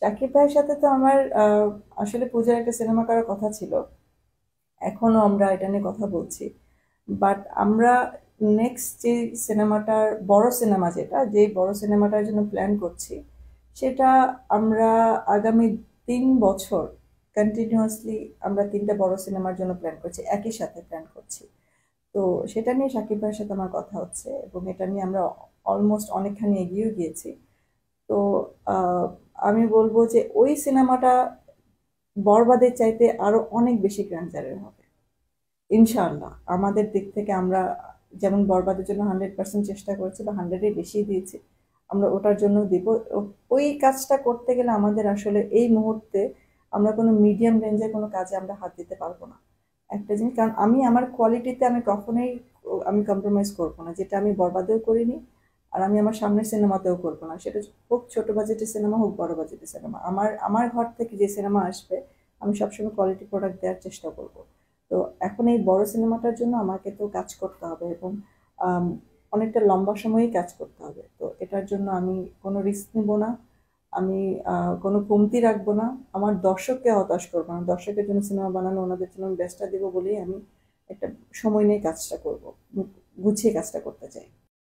শাকিব ভাইয়ের সাথে তো আমার আসলে পূজার একটা সিনেমা করার কথা ছিল। এখনো আমরা এটা নিয়ে কথা বলছি। বাট আমরা নেক্সট যে সিনেমাটার বড় সিনেমা, যে বড় সিনেমাটার জন্য প্ল্যান করছি, সেটা আমরা আগামী 3 বছর কন্টিনিউয়াসলি আমরা 3টা বড় সিনেমার জন্য প্ল্যান করছি, একই সাথে প্ল্যান করছি। তো সেটা নিয়ে শাকিব ভাইয়ের সাথে আমার কথা হচ্ছে এবং এটা নিয়ে আমরা অলমোস্ট অনেকখানি এগিয়েও গিয়েছি। তো আহ, আমি বলবো যে ওই সিনেমাটা বরবাদের চাইতে আরো অনেক বেশি গ্র্যান্ডারের হবে ইনশাআল্লাহ। আমাদের দিক থেকে আমরা যেমন বরবাদের জন্য 100% চেষ্টা করেছি বা 100-এর বেশি দিয়েছি, আমরা ওটার জন্য দিব। ওই কাজটা করতে গেলে আমাদের আসলে এই মুহূর্তে আমরা কোনো মিডিয়াম রেঞ্জের কোনো কাজে আমরা হাত দিতে পারবো না। একটা জিনিস, কারণ আমি আমার কোয়ালিটিতে আমি কখনোই আমি কম্প্রোমাইজ করবো না, যেটা আমি বরবাদেও করিনি আর আমি আমার সামনের সিনেমাতেও করবো না। সেটা হোক ছোট বাজেটের সিনেমা, হোক বড় বাজেটের সিনেমা, আমার আমার ঘর থেকে যে সিনেমা আসবে আমি সবসময় কোয়ালিটি প্রোডাক্ট দেওয়ার চেষ্টা করব। তো এখন এই বড় সিনেমাটার জন্য আমাকে তো কাজ করতে হবে এবং আম, অনেকটা লম্বা সময়ই কাজ করতে হবে। তো এটার জন্য আমি কোনো রিস্ক নিব না, আমি কোনো কমতি রাখবো না, আমার দর্শককে হতাশ করবো না। দর্শকের জন্য সিনেমা বানানো, ওনাদের জন্য আমি বেস্টটা দিব বলেই আমি একটা সময় নিয়ে কাজটা করব, গুছিয়ে কাজটা করতে চাই।